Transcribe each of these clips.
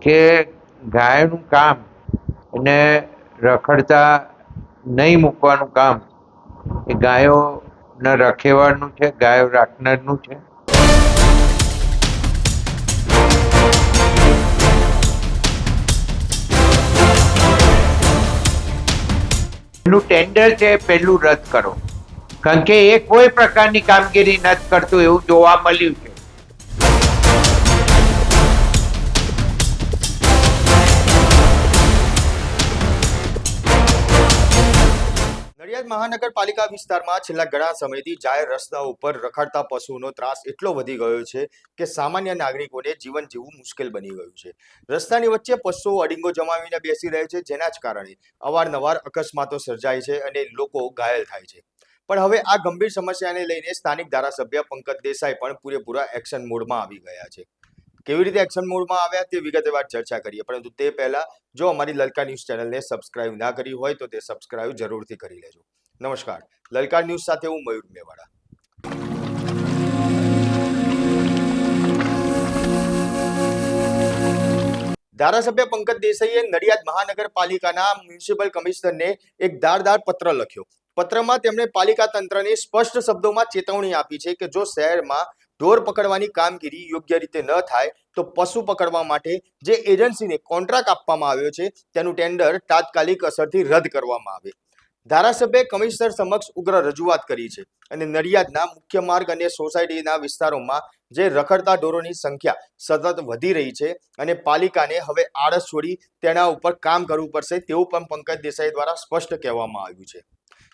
કે ગાયનું કામ એને રખડતા નહીં મૂકવાનું કામ એ ગાયોના રખેવાળનું છે, ગાયો રાખનારનું છે. એનું ટેન્ડર છે એ પહેલું રદ કરો, કારણ કે એ કોઈ પ્રકારની કામગીરી નથી કરતું એવું જોવા મળ્યું છે. નડિયાદ મહાનગરપાલિકા વિસ્તારમાં છેલ્લા ઘણા સમયથી જાહેર રસ્તાઓ ઉપર રખડતા પશુઓનો ત્રાસ એટલો વધી ગયો છે કે સામાન્ય નાગરિકોને જીવન જીવવું મુશ્કેલ બની ગયું છે. રસ્તાની વચ્ચે પશુઓ અડીંગો જમાવીને બેસી રહે છે, જેના જ કારણે અવારનવાર અકસ્માતો સર્જાય છે અને લોકો ઘાયલ થાય છે. પણ હવે આ ગંભીર સમસ્યાને લઈને સ્થાનિક ધારાસભ્ય પંકજ દેસાઈ પણ પૂરેપૂરા એક્શન મોડમાં આવી ગયા છે. કેવી રીતે એક્શન મોડમાં આવ્યા તે વિગતવાર ચર્ચા કરીએ, પરંતુ તે પહેલા જો અમારી લલકાર ન્યૂઝ ચેનલને સબસ્ક્રાઇબ ના કરી હોય તો તે સબસ્ક્રાઇબ જરૂરથી કરી લેજો. નમસ્કાર, લલકાર ન્યૂઝ સાથે હું મયુર મેવાડા. ધારાસભ્ય પંકજ દેસાઈએ નડિયાદ મહાનગરપાલિકાના મ્યુનિસિપલ કમિશનરને એક ધારદાર પત્ર લખ્યો. પત્રમાં તેમણે પાલિકા તંત્રને સ્પષ્ટ શબ્દોમાં ચેતવણી આપી છે કે જો શહેરમાં ઢોર પકડવાની કામગીરી યોગ્ય રીતે ન થાય તો પશુ પકડવા માટે જે એજન્સીને કોન્ટ્રાક્ટ આપવામાં આવ્યો છે તેનું ટેન્ડર તાત્કાલિક અસરથી રદ કરવામાં આવે. ધારાસભ્યએ કમિશનર સમક્ષ ઉગ્ર રજૂઆત કરી છે અને નડિયાદના મુખ્ય માર્ગ અને સોસાયટીના વિસ્તારોમાં જે રખડતા ઢોરોની સંખ્યા સતત વધી રહી છે અને પાલિકાને હવે આળસ છોડી તેના ઉપર કામ કરવું પડશે તેવું પણ પંકજ દેસાઈ દ્વારા સ્પષ્ટ કહેવામાં આવ્યું છે.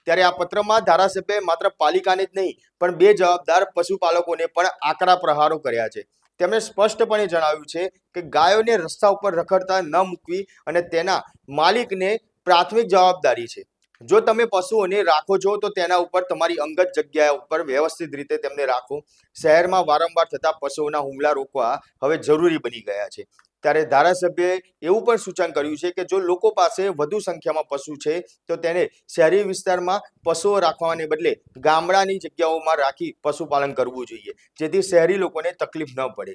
ત્યારે આ પત્રમાં ધારાસભ્યએ માત્ર પાલિકાને જ નહીં પણ બે જવાબદાર પશુપાલકોને પણ આકરા પ્રહારો કર્યા છે. તેમણે સ્પષ્ટપણે જણાવ્યું છે કે ગાયોને રસ્તા ઉપર રખડતા ન મૂકવી અને તેના માલિકને પ્રાથમિક જવાબદારી છે. જો તમે પશુઓને રાખો છો તો તેના ઉપર તમારી અંગત જગ્યા ઉપર વ્યવસ્થિત રીતે તેમને રાખો. શહેરમાં વારંવાર થતા પશુઓના હુમલા રોકવા હવે જરૂરી બની ગયા છે. ત્યારે ધારાસભ્યએ એવું પણ સૂચન કર્યું છે કે જો લોકો પાસે વધુ સંખ્યામાં પશુ છે તો તેને શહેરી વિસ્તારમાં પશુઓ રાખવાને બદલે ગામડાની જગ્યાઓમાં રાખી પશુપાલન કરવું જોઈએ, જેથી શહેરી લોકોને તકલીફ ન પડે.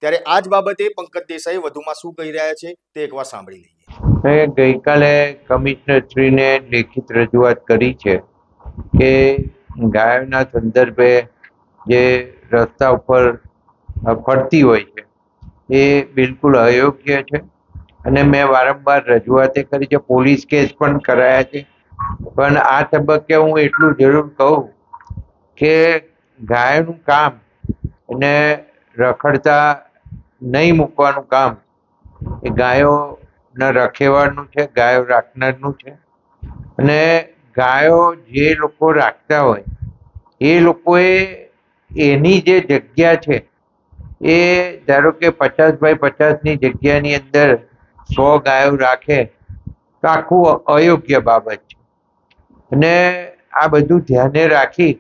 ત્યારે આ જ બાબતે પંકજ દેસાઈ વધુમાં શું કહી રહ્યા છે તે એકવાર સાંભળી લઈએ. મેં ગઈકાલે કમિશનરશ્રીને લેખિત રજૂઆત કરી છે કે ગાયોના સંદર્ભે જે રસ્તા ઉપર ફરતી હોય છે એ બિલકુલ અયોગ્ય છે અને મેં વારંવાર રજૂઆતે કરી છે, પોલીસ કેસ પણ કરાયા છે. પણ આ તબક્કે હું એટલું જરૂર કહું કે ગાયોનું કામ એને રખડતા નહીં મૂકવાનું કામ એ ગાયોના રખેવાળનું છે, ગાયો રાખનારનું છે. અને ગાયો જે લોકો રાખતા હોય એ લોકોએ એની જે જગ્યા છે એ ધારો કે 50x50ની જગ્યાની અંદર 100 ગાયો રાખે તો આખું અયોગ્ય બાબત છે. અને આ બધું ધ્યાને રાખી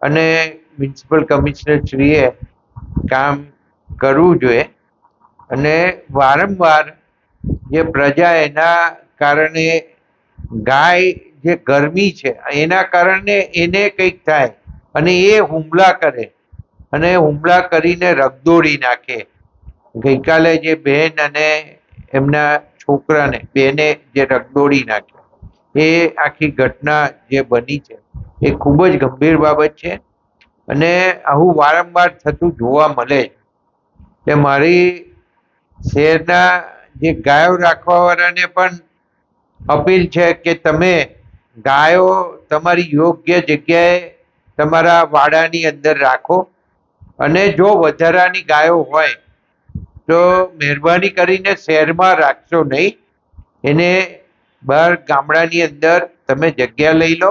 અને મ્યુનિસિપલ કમિશનરશ્રીએ કામ કરવું જોઈએ અને વારંવાર જે પ્રજા એના કારણે ગાય જે ગરમી છે એના કારણે એને કંઈક થાય અને એ હુમલા કરે અને હુમલા કરીને રગદોડી નાખે. ગઈકાલે જે બહેન અને એમના છોકરાને બેને જે રગદોડી નાખ્યો એ આખી ઘટના જે બની છે એ ખૂબ જ ગંભીર બાબત છે અને આવું વારંવાર થતું જોવા મળે છે. કે મારી શહેરના જે ગાયો રાખવાવાળાને પણ અપીલ છે કે તમે ગાયો તમારી યોગ્ય જગ્યાએ તમારા વાડાની અંદર રાખો અને જો વધારાની ગાયો હોય તો મહેરબાની કરીને શહેરમાં રાખશો નહીં, એને બહાર ગામડાની અંદર તમે જગ્યા લઈ લો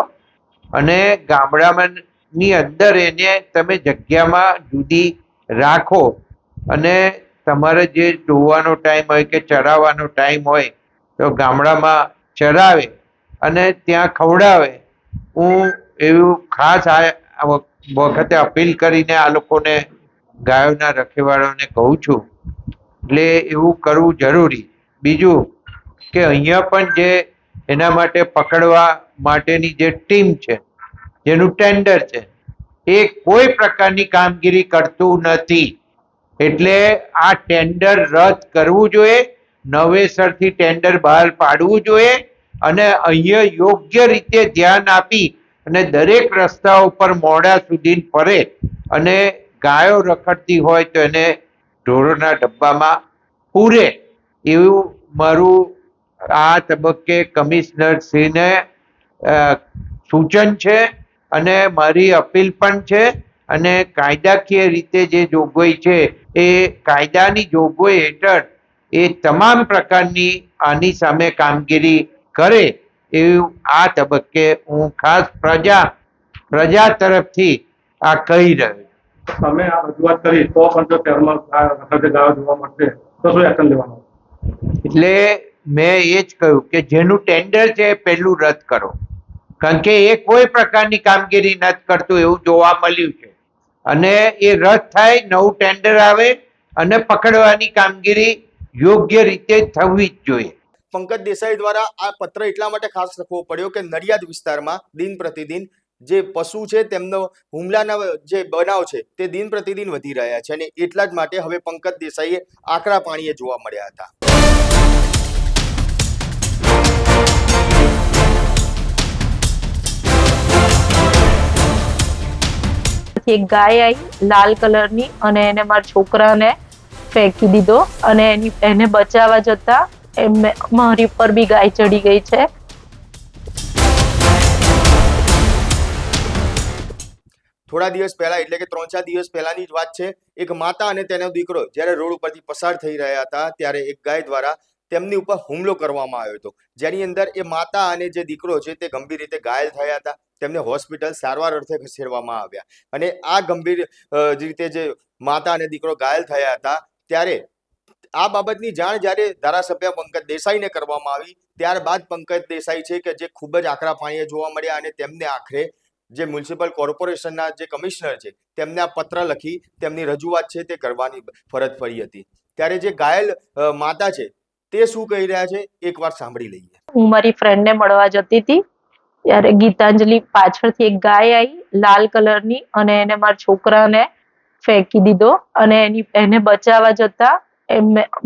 અને ગામડાની અંદર એને તમે જગ્યામાં જુદી રાખો અને તમારે જે ધોવાનો ટાઈમ હોય કે ચરાવવાનો ટાઈમ હોય તો ગામડામાં ચરાવે અને ત્યાં ખવડાવે. હું એવું ખાસ આ વખતે અપીલ કરીને આ લોકોને ગાયોના રખેવાળાને કહું છું. એટલે એવું કરવું જરૂરી. બીજું કે અહીંયા પણ જે એના માટે પકડવા માટેની જે ટીમ છે જેનું ટેન્ડર છે એ કોઈ પ્રકારની કામગીરી કરતું નથી. એટલે આ ટેન્ડર રદ કરવું જોઈએ, નવેસરથી ટેન્ડર બહાર પાડવું જોઈએ અને અહીંયા યોગ્ય રીતે ધ્યાન આપી અને દરેક રસ્તાઓ પર મોડા સુધી ફરે અને ગાયો રખડતી હોય તો એને ઢોરોના ડબ્બામાં પૂરે, એવું મારું આ તબક્કે કમિશનર શ્રીને સૂચન છે અને મારી અપીલ પણ છે. અને કાયદાકીય રીતે જે જોગવાઈ છે એ કાયદાની જોગવાઈ હેઠળ એ તમામ પ્રકારની આની સામે કામગીરી કરે એવું આ તબક્કે હું ખાસ પ્રજા તરફથી આ કહી રહ્યો છું. તમે આ રજૂઆત કરી તો પણ જો શહેરમાં ગાયો જોવા મળશે તો શું એક્શન લેવાનું? એટલે મેં એ જ કહ્યું કે જેનું ટેન્ડર છે એ પહેલું રદ કરો, કારણ કે એ કોઈ પ્રકારની કામગીરી નથી કરતું એવું જોવા મળ્યું છે અને એ રદ થાય, નવું ટેન્ડર આવે અને પકડવાની કામગીરી યોગ્ય રીતે થવી જ જોઈએ. પંકજ દેસાઈ દ્વારા આ પત્ર એટલા માટે ખાસ લખવો પડ્યો કે નડિયાદ વિસ્તારમાં દિન પ્રતિદિન જે પશુ છે તેમનો હુમલાના જે બનાવ છે તે દિન પ્રતિદિન વધી રહ્યા છે અને એટલા જ માટે હવે પંકજ દેસાઈએ આકરા પાણીએ જોવા મળ્યા હતા. એક ગાય આવી લાલ કલરની અને એને મારા છોકરાને ફેંકી દીધો અને એને બચાવવા જતા મારી ઉપર બી ગાય ચડી ગઈ છે. થોડા દિવસ પહેલા એટલે કે 3-4 દિવસ પહેલાની જ વાત છે. એક માતા અને તેનો દીકરો જ્યારે રોડ ઉપરથી પસાર થઈ રહ્યા હતા ત્યારે એક ગાય દ્વારા તેમની ઉપર હુમલો કરવામાં આવ્યો હતો, જેની અંદર એ માતા અને જે દીકરો છે તે ગંભીર રીતે ઘાયલ થયા હતા. તેમને હોસ્પિટલ સારવાર અર્થે ખસેડવામાં આવ્યા અને આ ગંભીર રીતે જે માતા અને દીકરો ઘાયલ થયા હતા ત્યારે આ બાબતની જાણ જ્યારે ધારાસભ્ય પંકજ દેસાઈને કરવામાં આવી ત્યારબાદ પંકજ દેસાઈ છે કે જે ખૂબ જ આકરા પાણીએ જોવા મળ્યા અને તેમને આખરે જે મ્યુનિસિપલ કોર્પોરેશનના જે કમિશનર છે તેમને આ પત્ર લખી તેમની રજૂઆત છે તે કરવાની ફરજ પડી હતી. ત્યારે જે ઘાયલ માતા છે તે શું કહી રહ્યા છે એકવાર સાંભળી લઈએ. હું મારી ફ્રેન્ડને મળવા જતી હતી ત્યારે ગીતાંજલિ પાછળથી એક ગાય આવી લાલ કલરની અને એને મારા છોકરાને ફેંકી દીધો અને એને બચાવવા જતા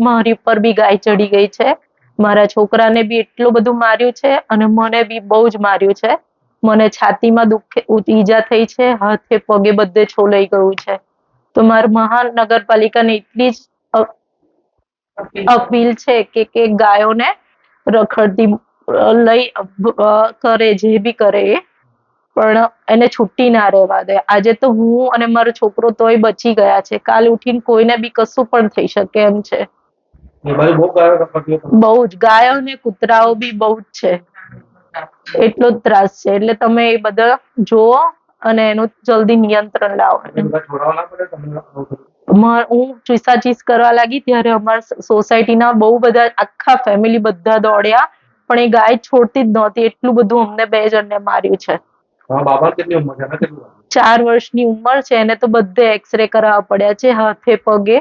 મારી ઉપર બી ગાય ચડી ગઈ છે. મારા છોકરાને બી એટલું બધું માર્યું છે અને મને બી બહુ જ માર્યું છે. મને છાતીમાં ઈજા થઈ છે, હાથે પગે બધે છોલાઈ ગયું છે. તો મારી મહાનગરપાલિકાને એટલી જ અપીલ છે કે ગાયોને રખડતી લઈ કરે જે બી કરે પણ એને છૂટી ના રહેવા દે. આજે તો હું અને મારો છોકરો તોય બચી ગયા છે, કાલ ઉઠીને કોઈને બી કશું પણ થઈ શકે એમ છે. બહુ જ ગાયો ને કૂતરાઓ બી બહુ જ છે, એટલો જ ત્રાસ છે. એટલે તમે એ બધા જુઓ અને એનું જલ્દી નિયંત્રણ લાવો. હું ચીસાચીસ કરવા લાગી ત્યારે અમારા સોસાયટીના બહુ બધા આખા ફેમિલી બધા દોડ્યા પણ એ ગાય છોડતી જ નહોતી, એટલું બધું અમને 2 જણને માર્યું છે. 4 વર્ષની ઉંમર છે, એને તો બધે એક્સરે કરાવવા પડ્યા છે હાથે પગે,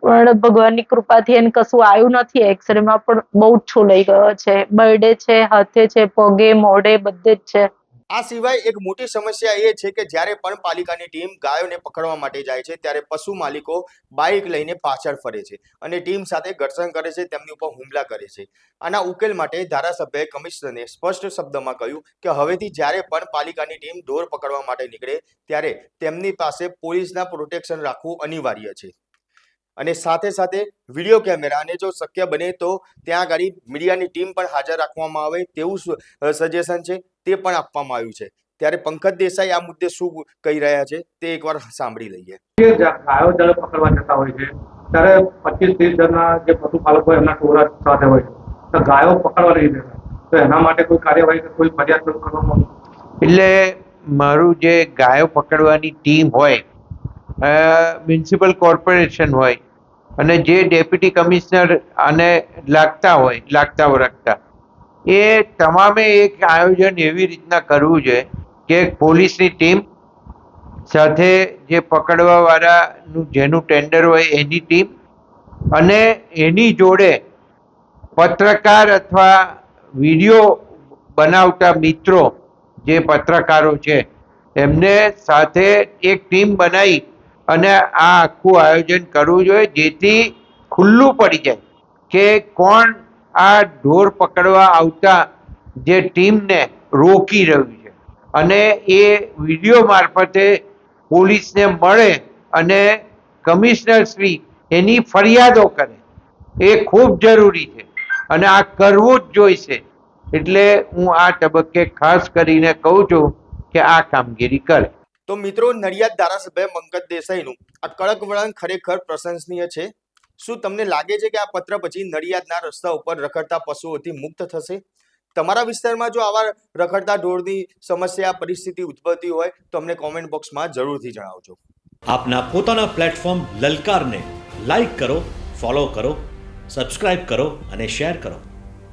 પણ ભગવાનની કૃપાથી એને કશું આવ્યું નથી. એક્સરેમાં પણ બહુ જ છોલાઈ ગયો છે, બરડે છે, હાથે છે, પગે, મોઢે બધે જ છે. આ સિવાય એક મોટી સમસ્યા એ છે કે જ્યારે પણ પાલિકાની ટીમ ગાયોને પકડવા માટે જાય છે ત્યારે પશુ માલિકો બાઇક લઈને પાછળ ફરે છે અને ટીમ સાથે ઘર્ષણ કરે છે, તેમની ઉપર હુમલા કરે છે. આના ઉકેલ માટે ધારાસભ્યએ કમિશનરને સ્પષ્ટ શબ્દમાં કહ્યું કે હવેથી જ્યારે પણ પાલિકાની ટીમ ઢોર પકડવા માટે નીકળે ત્યારે તેમની પાસે પોલીસના પ્રોટેક્શન રાખવું અનિવાર્ય છે અને સાથે સાથે વિડીયો કેમેરા અને જો શક્ય બને તો ત્યાં આગળ મીડિયાની ટીમ પણ હાજર રાખવામાં આવે તેવું સજેશન છે તે પણ આપવામાં આવ્યું છે. ત્યારે પંકજ દેસાઈ આ મુદ્દે શું કહી રહ્યા છે તે એકવાર સાંભળી લઈએ. ગાયો જ્યારે પકડવા જતા હોય છે ત્યારે 25-30 જણના જે પશુપાલકો એમના ટોળા સાથે હોય છે તો ગાયો પકડવા નહીં દેતા, તો એના માટે કોઈ કાર્યવાહી કે કોઈ ફરિયાદ કરવામાં? એટલે મારું જે ગાયો પકડવાની ટીમ હોય, મ્યુનિસિપલ કોર્પોરેશન હોય અને જે ડેપ્યુટી કમિશનર આને લાગતા વળગતા એ તમામે એક આયોજન એવી રીતના કરવું જોઈએ કે પોલીસની ટીમ સાથે જે પકડવા વાળાનું જેનું ટેન્ડર હોય એની ટીમ અને એની જોડે પત્રકાર અથવા વિડીયો બનાવતા મિત્રો જે પત્રકારો છે એમને સાથે એક ટીમ બનાવી અને આ આખું આયોજન કરવું જોઈએ, જેથી ખુલ્લું પડી જાય કે કોણ આ ઢોર પકડવા આવતા જે ટીમને રોકી રહ્યું છે, અને એ વિડીયો મારફતે પોલીસને મળે અને કમિશનર શ્રી એની ફરિયાદો કરે. એ ખૂબ જરૂરી છે અને આ કરવું જ જોઈશે. એટલે હું આ તબક્કે ખાસ કરીને કહું છું કે આ કામગીરી કરે. તો મિત્રો, નડિયાદ ધારાસભ્ય પંકજ દેસાઈનું આ કડક વલણ ખરેખર પ્રશંસનીય છે. શું તમને લાગે છે કે આ પત્ર પછી નડિયાદના રસ્તા ઉપર રખડતા પશુઓથી મુક્ત થશે? તમારા વિસ્તારમાં જો આવા રખડતા ઢોરની સમસ્યા પરિસ્થિતિ ઉદ્ભવતી હોય તો અમને કોમેન્ટ બોક્સમાં જરૂરથી જણાવજો. આપના પોતાના પ્લેટફોર્મ લલકારને લાઈક કરો, ફોલો કરો, સબસ્ક્રાઇબ કરો અને શેર કરો.